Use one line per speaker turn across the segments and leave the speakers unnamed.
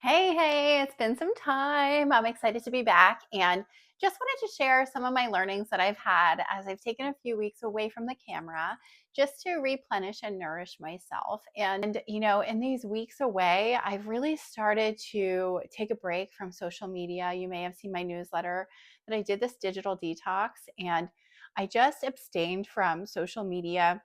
Hey, it's been some time. I'm excited to be back and just wanted to share some of my learnings that I've had as I've taken a few weeks away from the camera just to replenish and nourish myself. And in these weeks away, I've really started to take a break from social media. You may have seen my newsletter that I did this digital detox, and I just abstained from social media.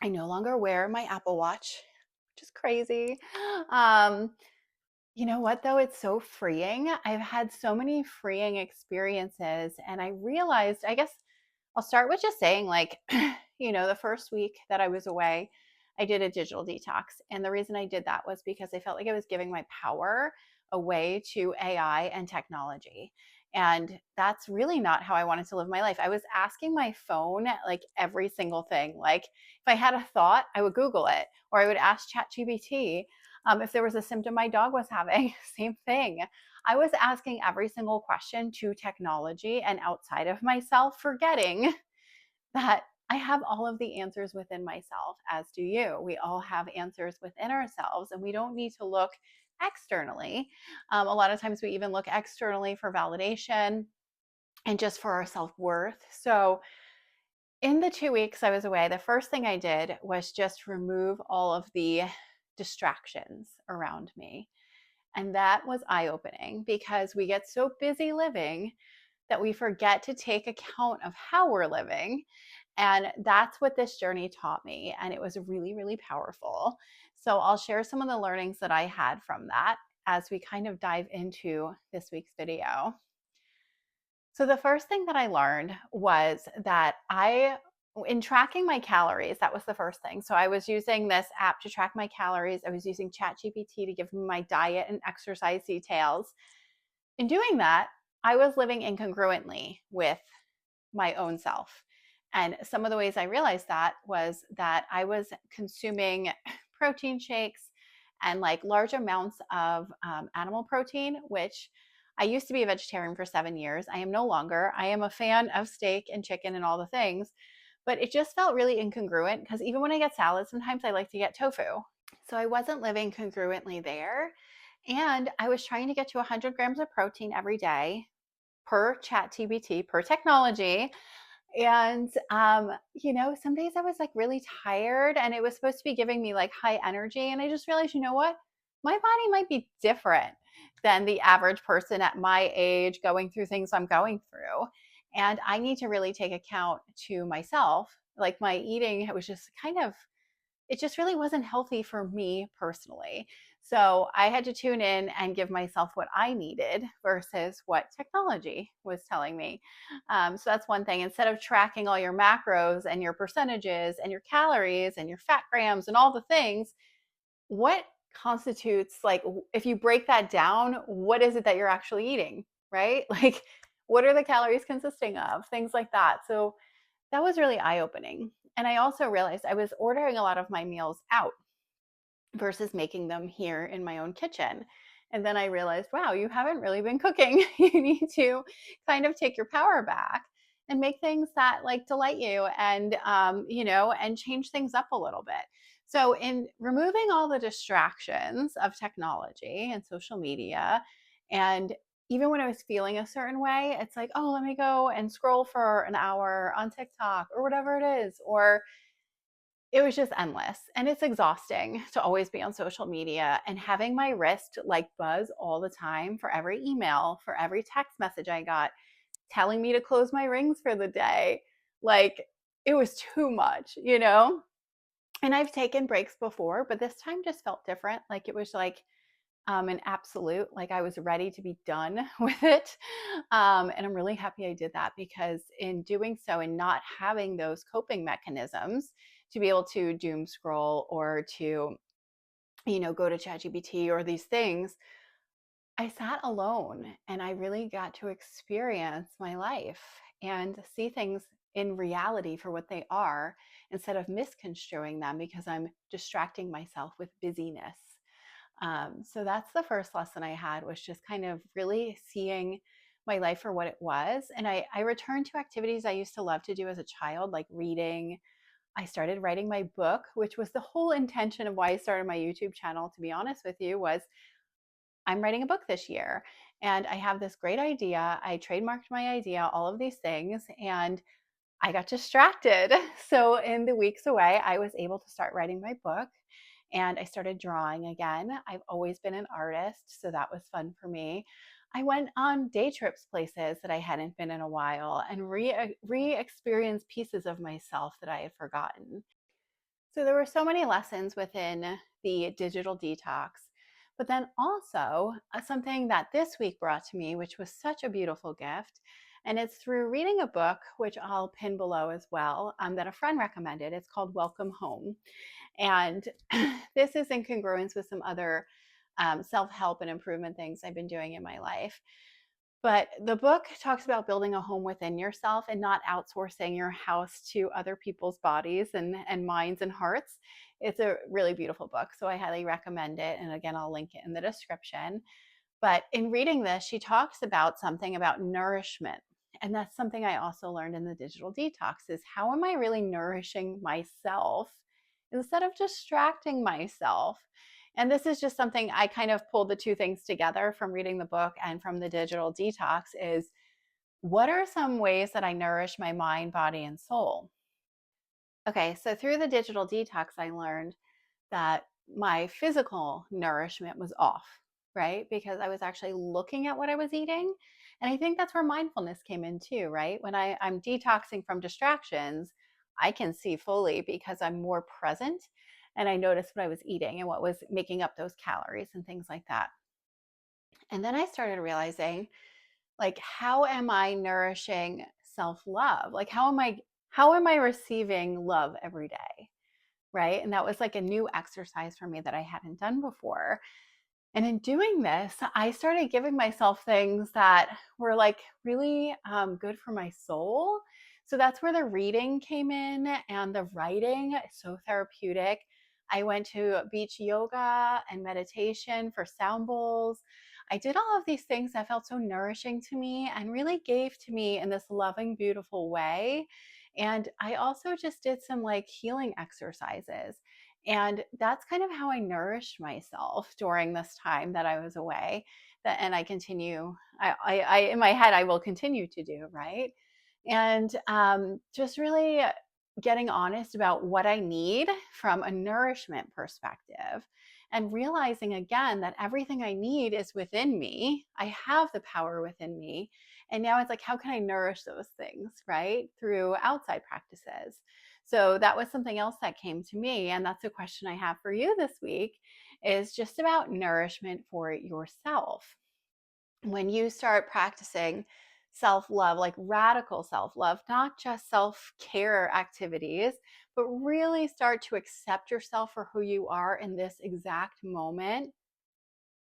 I no longer wear my Apple Watch, which is crazy. Um, you know what, though? It's so freeing. I've had so many freeing experiences, and I realized, I guess I'll start with just saying, like, the first week that I was away, I did a digital detox. And the reason I did that was because I felt like I was giving my power away to AI and technology. And that's really not how I wanted to live my life. I was asking my phone like every single thing. Like if I had a thought, I would Google it, or I would ask ChatGPT. If there was a symptom my dog was having, same thing. I was asking every single question to technology and outside of myself, forgetting that I have all of the answers within myself, as do you. We all have answers within ourselves, and we don't need to look externally. A lot of times we even look externally for validation and just for our self worth. So, in the 2 weeks I was away, the first thing I did was just remove all of the distractions around me. And that was eye opening because we get so busy living that we forget to take account of how we're living. And that's what this journey taught me. And it was really, really powerful. So I'll share some of the learnings that I had from that as we kind of dive into this week's video. So the first thing that I learned was that in tracking my calories, that was the first thing. So I was using this app to track my calories. I was using ChatGPT to give me my diet and exercise details. In doing that, I was living incongruently with my own self. And some of the ways I realized that was that I was consuming protein shakes and like large amounts of animal protein, which I used to be a vegetarian for 7 years. I am no longer. I am a fan of steak and chicken and all the things, but it just felt really incongruent because even when I get salad, sometimes I like to get tofu. So I wasn't living congruently there. And I was trying to get to 100 grams of protein every day per ChatGPT, per technology. And some days I was like really tired and it was supposed to be giving me like high energy. And I just realized, you know what? My body might be different than the average person at my age going through things I'm going through. And I need to really take account to myself. Like my eating, it was just it just really wasn't healthy for me personally. So I had to tune in and give myself what I needed versus what technology was telling me. So that's one thing. Instead of tracking all your macros and your percentages and your calories and your fat grams and all the things, what constitutes like, if you break that down, what is it that you're actually eating, right? Like, what are the calories consisting of? Things like that. So that was really eye opening. And I also realized I was ordering a lot of my meals out versus making them here in my own kitchen. And then I realized, wow, you haven't really been cooking. You need to kind of take your power back and make things that like delight you and change things up a little bit. So, in removing all the distractions of technology and social media, and even when I was feeling a certain way, it's like, oh, let me go and scroll for an hour on TikTok or whatever it is, or it was just endless, and it's exhausting to always be on social media and having my wrist like buzz all the time for every email, for every text message I got telling me to close my rings for the day. Like it was too much. And I've taken breaks before, but this time just felt different. Like it was like an absolute, like I was ready to be done with it. And I'm really happy I did that because in doing so and not having those coping mechanisms to be able to doom scroll or to go to ChatGPT or these things, I sat alone and I really got to experience my life and see things in reality for what they are instead of misconstruing them because I'm distracting myself with busyness. So that's the first lesson I had, was just kind of really seeing my life for what it was. And I returned to activities I used to love to do as a child, like reading. I started writing my book, which was the whole intention of why I started my YouTube channel, to be honest with you, was I'm writing a book this year and I have this great idea. I trademarked my idea, all of these things, and I got distracted. So, in the weeks away, I was able to start writing my book and I started drawing again. I've always been an artist, so that was fun for me. I went on day trips places that I hadn't been in a while and re-experienced pieces of myself that I had forgotten. So there were so many lessons within the digital detox. But then also something that this week brought to me, which was such a beautiful gift. And it's through reading a book, which I'll pin below as well, that a friend recommended. It's called Welcome Home. And this is in congruence with some other self help and improvement things I've been doing in my life. But the book talks about building a home within yourself and not outsourcing your house to other people's bodies and minds and hearts. It's a really beautiful book. So I highly recommend it. And again, I'll link it in the description. But in reading this, she talks about something about nourishment. And that's something I also learned in the digital detox is how am I really nourishing myself instead of distracting myself? And this is just something I kind of pulled the two things together from reading the book and from the digital detox is what are some ways that I nourish my mind, body, and soul? Okay, so through the digital detox, I learned that my physical nourishment was off, right? Because I was actually looking at what I was eating. And I think that's where mindfulness came in too, right? When I'm detoxing from distractions, I can see fully because I'm more present and I noticed what I was eating and what was making up those calories and things like that. And then I started realizing like how am I nourishing self-love? Like how am I receiving love every day? Right? And that was like a new exercise for me that I hadn't done before. And in doing this, I started giving myself things that were like really good for my soul. So that's where the reading came in and the writing, so therapeutic. I went to beach yoga and meditation for sound bowls. I did all of these things that felt so nourishing to me and really gave to me in this loving, beautiful way. And I also just did some like healing exercises. And that's kind of how I nourished myself during this time that I was away. And I continue, in my head, I will continue to do, right? And just really getting honest about what I need from a nourishment perspective and realizing again that everything I need is within me. I have the power within me. And now it's like, how can I nourish those things, right? Through outside practices. So that was something else that came to me. And that's a question I have for you this week is just about nourishment for yourself. When you start practicing self love, like radical self love, not just self care activities, but really start to accept yourself for who you are in this exact moment,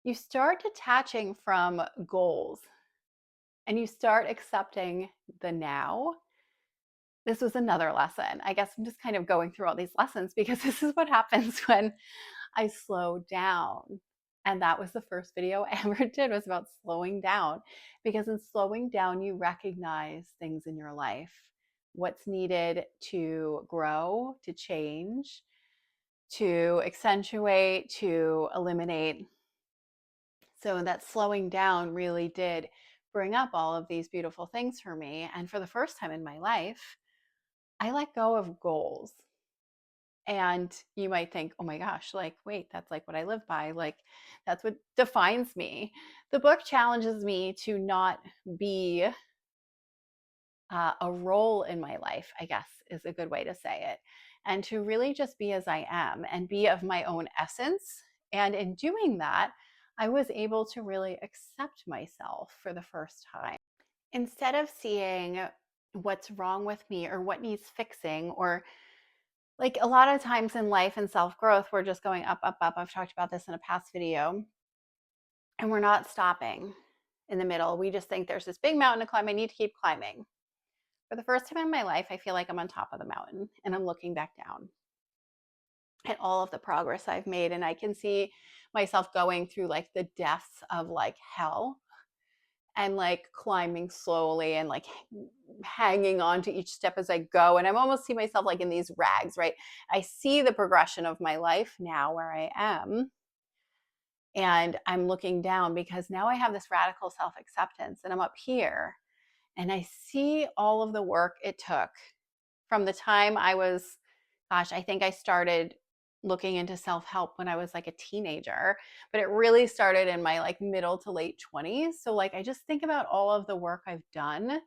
you start detaching from goals and you start accepting the now. This was another lesson. I guess I'm just kind of going through all these lessons because this is what happens when I slow down. And that was the first video I ever did was about slowing down because in slowing down you recognize things in your life, what's needed to grow, to change, to accentuate, to eliminate. So that slowing down really did bring up all of these beautiful things for me. And for the first time in my life, I let go of goals. And you might think, oh my gosh, like, wait, that's like what I live by. Like, that's what defines me. The book challenges me to not be a role in my life, I guess is a good way to say it. And to really just be as I am and be of my own essence. And in doing that, I was able to really accept myself for the first time. Instead of seeing what's wrong with me or what needs fixing or like a lot of times in life and self growth, we're just going up, up, up. I've talked about this in a past video, and we're not stopping in the middle. We just think there's this big mountain to climb. I need to keep climbing. For the first time in my life, I feel like I'm on top of the mountain and I'm looking back down at all of the progress I've made. And I can see myself going through like the depths of like hell and like climbing slowly and like hanging on to each step as I go. And I almost see myself like in these rags, right? I see the progression of my life now where I am. And I'm looking down because now I have this radical self acceptance and I'm up here and I see all of the work it took from the time I was, gosh, I think I started looking into self help when I was like a teenager, but it really started in my like middle to late 20s. So, like, I just think about all of the work I've done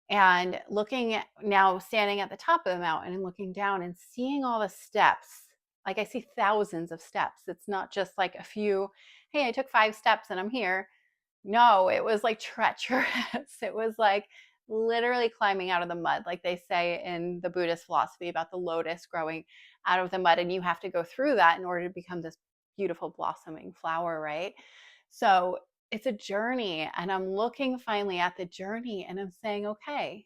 and looking at now standing at the top of the mountain and looking down and seeing all the steps. Like, I see thousands of steps. It's not just like a few, hey, I took 5 steps and I'm here. No, it was like treacherous. It was like literally climbing out of the mud, like they say in the Buddhist philosophy about the lotus growing out of the mud. And you have to go through that in order to become this beautiful blossoming flower, right? So it's a journey. And I'm looking finally at the journey and I'm saying, okay,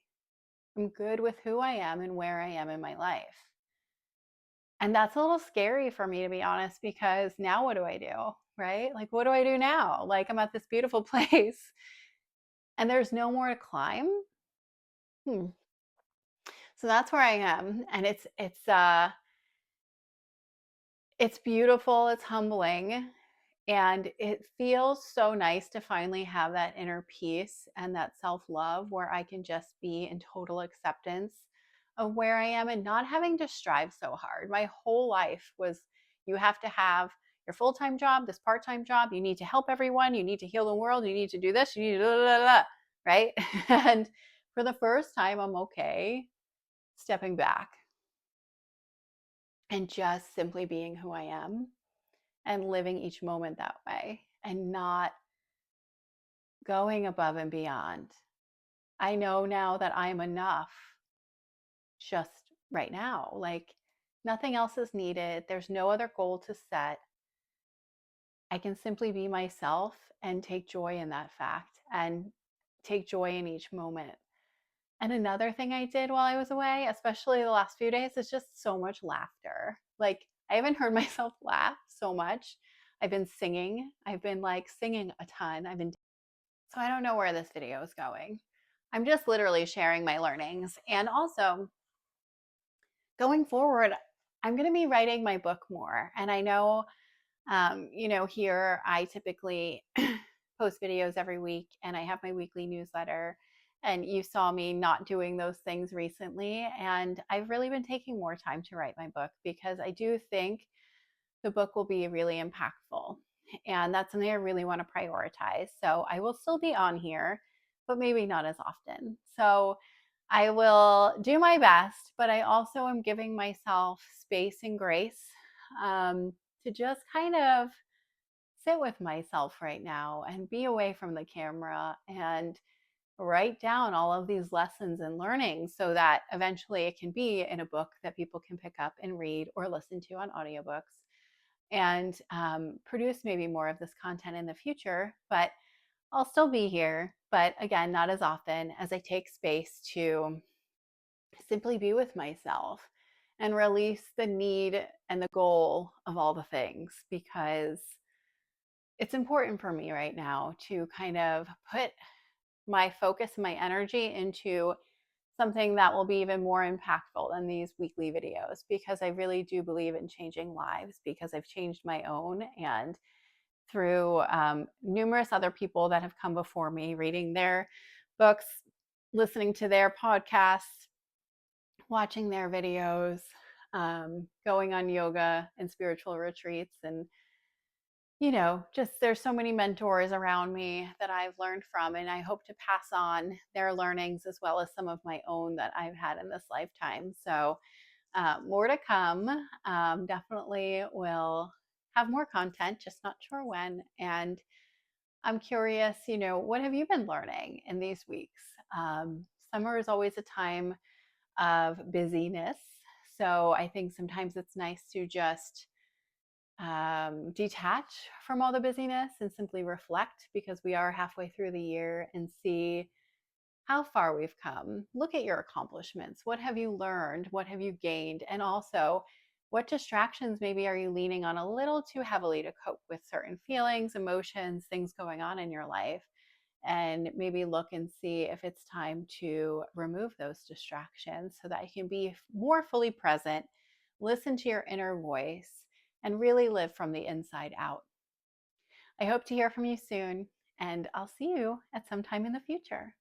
I'm good with who I am and where I am in my life. And that's a little scary for me, to be honest, because now what do I do? Right? Like, what do I do now? Like, I'm at this beautiful place and there's no more to climb. Hmm. So that's where I am, and it's beautiful, it's humbling, and it feels so nice to finally have that inner peace and that self-love where I can just be in total acceptance of where I am and not having to strive so hard. My whole life was you have to have your full-time job, this part-time job, you need to help everyone, you need to heal the world, you need to do this, you need to blah, blah, blah, right? And for the first time, I'm okay stepping back and just simply being who I am and living each moment that way and not going above and beyond. I know now that I'm enough just right now. Like, nothing else is needed. There's no other goal to set. I can simply be myself and take joy in that fact and take joy in each moment. And another thing I did while I was away, especially the last few days, is just so much laughter. Like, I haven't heard myself laugh so much. I've been singing. I've been like singing a ton. So I don't know where this video is going. I'm just literally sharing my learnings. And also, going forward, I'm going to be writing my book more. And I know, here I typically post videos every week and I have my weekly newsletter. And you saw me not doing those things recently. And I've really been taking more time to write my book because I do think the book will be really impactful. And that's something I really want to prioritize. So I will still be on here, but maybe not as often. So I will do my best, but I also am giving myself space and grace to just kind of sit with myself right now and be away from the camera and write down all of these lessons and learnings so that eventually it can be in a book that people can pick up and read or listen to on audiobooks and produce maybe more of this content in the future. But I'll still be here, but again, not as often as I take space to simply be with myself and release the need and the goal of all the things because it's important for me right now to kind of put my focus and my energy into something that will be even more impactful than these weekly videos because I really do believe in changing lives because I've changed my own and through numerous other people that have come before me, reading their books, listening to their podcasts, watching their videos, going on yoga and spiritual retreats and just there's so many mentors around me that I've learned from, and I hope to pass on their learnings as well as some of my own that I've had in this lifetime. So, more to come. Definitely will have more content, just not sure when. And I'm curious, what have you been learning in these weeks? Summer is always a time of busyness. So, I think sometimes it's nice to just detach from all the busyness and simply reflect because we are halfway through the year and see how far we've come. Look at your accomplishments. What have you learned? What have you gained? And also, what distractions maybe are you leaning on a little too heavily to cope with certain feelings, emotions, things going on in your life? And maybe look and see if it's time to remove those distractions so that you can be more fully present, listen to your inner voice, and really live from the inside out. I hope to hear from you soon, and I'll see you at some time in the future.